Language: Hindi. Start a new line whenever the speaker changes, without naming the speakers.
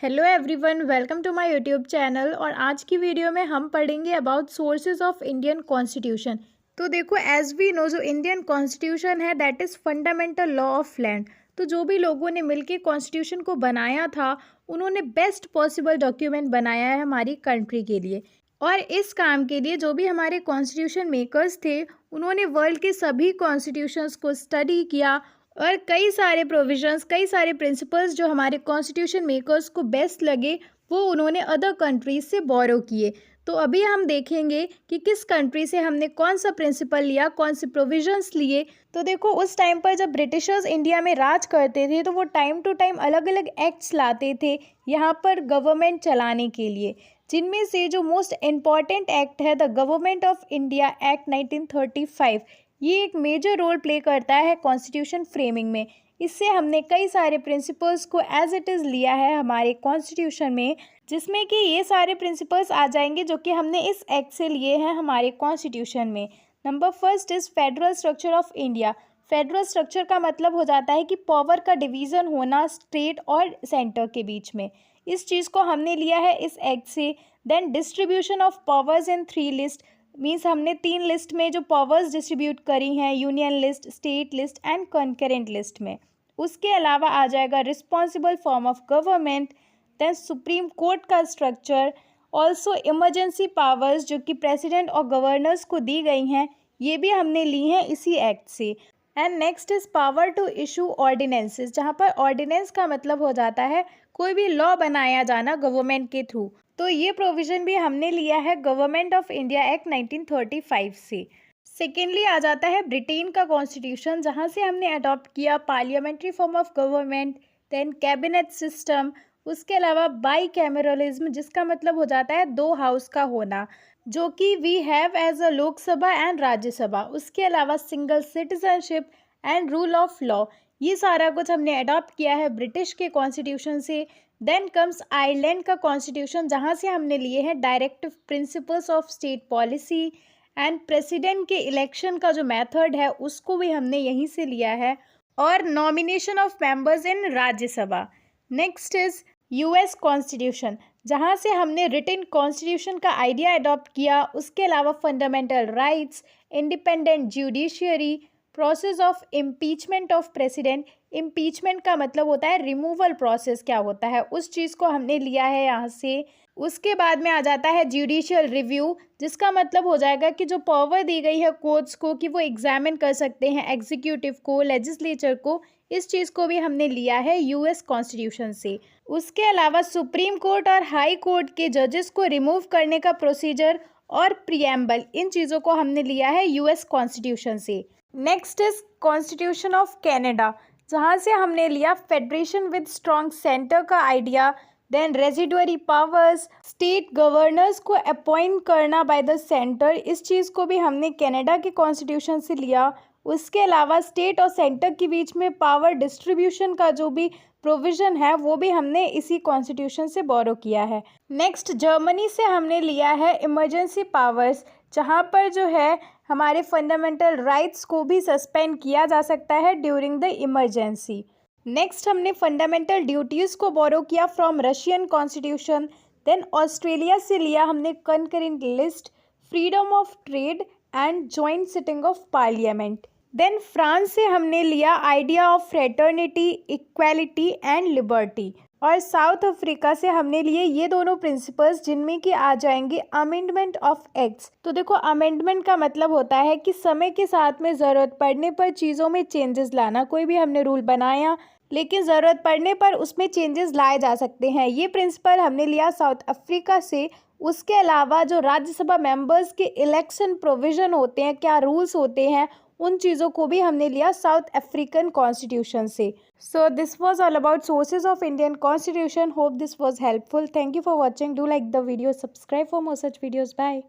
Hello everyone, welcome to my YouTube channel. और आज की वीडियो में हम पढ़ेंगे about sources of Indian constitution. तो देखो, एज वी नो, जो इंडियन कॉन्स्टिट्यूशन है that is fundamental law of land. तो जो भी लोगों ने मिलकर कॉन्स्टिट्यूशन को बनाया था, उन्होंने बेस्ट पॉसिबल डॉक्यूमेंट बनाया है हमारी कंट्री के लिए। और इस काम के लिए जो भी हमारे कॉन्स्टिट्यूशन मेकर्स थे, उन्होंने वर्ल्ड के सभी कॉन्स्टिट्यूशंस को स्टडी किया और कई सारे प्रोविजंस, कई सारे प्रिंसिपल्स जो हमारे कॉन्स्टिट्यूशन मेकर्स को बेस्ट लगे, वो उन्होंने अदर कंट्रीज से बोरो किए। तो अभी हम देखेंगे कि किस कंट्री से हमने कौन सा प्रिंसिपल लिया, कौन से प्रोविजंस लिए। तो देखो, उस टाइम पर जब ब्रिटिशर्स इंडिया में राज करते थे, तो वो टाइम टू टाइम अलग अलग एक्ट्स लाते थे यहाँ पर गवर्नमेंट चलाने के लिए, जिनमें से जो मोस्ट इम्पॉर्टेंट एक्ट है the government of India act 1935। ये एक मेजर रोल प्ले करता है कॉन्स्टिट्यूशन फ्रेमिंग में। इससे हमने कई सारे प्रिंसिपल्स को एज इट इज़ लिया है हमारे कॉन्स्टिट्यूशन में, जिसमें कि ये सारे प्रिंसिपल्स आ जाएंगे जो कि हमने इस एक्ट से लिए हैं हमारे कॉन्स्टिट्यूशन में। Number first is federal structure of India. Federal structure का मतलब हो जाता है कि पावर का डिवीज़न होना स्टेट और सेंटर के बीच में। इस चीज़ को हमने लिया है इस एक्ट से। Then distribution of powers in 3 list, means हमने 3 लिस्ट में जो पावर्स डिस्ट्रीब्यूट करी हैं, union list, state list and concurrent list में। उसके अलावा आ जाएगा responsible form of government, then supreme court का स्ट्रक्चर, ऑल्सो इमरजेंसी पावर्स जो कि प्रेसिडेंट और गवर्नर्स को दी गई हैं, ये भी हमने ली हैं इसी एक्ट से। And next is power to issue ordinances, जहाँ पर ऑर्डिनेंस का मतलब हो जाता है कोई भी लॉ बनाया जाना गवर्नमेंट के थ्रू। तो ये प्रोविज़न भी हमने लिया है गवर्नमेंट ऑफ इंडिया एक्ट 1935 से। सेकेंडली आ जाता है ब्रिटेन का कॉन्स्टिट्यूशन, जहाँ से हमने अडॉप्ट किया parliamentary form of government, then cabinet system, उसके अलावा बाई कैमरलिज्म, जिसका मतलब हो जाता है 2 हाउस का होना, जो कि we have as a Lok Sabha and Rajya Sabha. उसके अलावा single citizenship and rule of law, ये सारा कुछ हमने अडॉप्ट किया है ब्रिटिश के कॉन्स्टिट्यूशन से। देन कम्स आयरलैंड का कॉन्स्टिट्यूशन, जहाँ से हमने लिए हैं directive principles of state policy and president के इलेक्शन का जो मेथड है उसको भी हमने यहीं से लिया है, और nomination of members in Rajya Sabha. Next is US constitution, जहाँ से हमने रिटन कॉन्स्टिट्यूशन का आइडिया अडॉप्ट किया। उसके अलावा fundamental rights, independent judiciary, process of impeachment of president. Impeachment का मतलब होता है रिमूवल प्रोसेस क्या होता है, उस चीज़ को हमने लिया है यहाँ से। उसके बाद में आ जाता है जुडिशियल रिव्यू, जिसका मतलब हो जाएगा कि जो पावर दी गई है कोर्ट्स को कि वो एग्जामिन कर सकते हैं एग्जीक्यूटिव को, लेजिस्लेचर को, इस चीज़ को भी हमने लिया है यूएस कॉन्स्टिट्यूशन से। उसके अलावा सुप्रीम कोर्ट और हाई कोर्ट के जजेस को रिमूव करने का प्रोसीजर और प्रियम्बल, इन चीज़ों को हमने लिया है यूएस कॉन्स्टिट्यूशन से। Next is constitution of Canada, जहाँ से हमने लिया फेडरेशन विद स्ट्रॉन्ग सेंटर का idea. Then residuary powers, state governors को अपॉइंट करना बाय द सेंटर, इस चीज़ को भी हमने कनाडा के कॉन्स्टिट्यूशन से लिया। उसके अलावा स्टेट और सेंटर के बीच में पावर डिस्ट्रीब्यूशन का जो भी प्रोविज़न है वो भी हमने इसी कॉन्स्टिट्यूशन से बोरो किया है। नेक्स्ट जर्मनी से हमने लिया है इमरजेंसी पावर्स, जहाँ पर जो है हमारे फंडामेंटल राइट्स को भी सस्पेंड किया जा सकता है ड्यूरिंग द इमरजेंसी। नेक्स्ट हमने फंडामेंटल ड्यूटीज़ को बोरो किया from Russian constitution. Then Australia से लिया हमने concurrent list, freedom of trade and joint sitting of parliament. Then France से हमने लिया idea of fraternity, equality and liberty. और साउथ अफ्रीका से हमने लिए ये दोनों प्रिंसिपल्स, जिनमें कि आ जाएंगे अमेंडमेंट ऑफ एक्ट्स। तो देखो, अमेंडमेंट का मतलब होता है कि समय के साथ में ज़रूरत पड़ने पर चीज़ों में चेंजेस लाना। कोई भी हमने रूल बनाया लेकिन ज़रूरत पड़ने पर उसमें चेंजेस लाए जा सकते हैं, ये प्रिंसिपल हमने लिया साउथ अफ्रीका से। उसके अलावा जो राज्यसभा मेंबर्स के इलेक्शन प्रोविज़न होते हैं, क्या रूल्स होते हैं, उन चीज़ों को भी हमने लिया साउथ अफ्रीकन कॉन्स्टिट्यूशन से। So this was all about sources of Indian constitution. Hope this was helpful. Thank you for watching. Do like the video, subscribe for more such videos. Bye.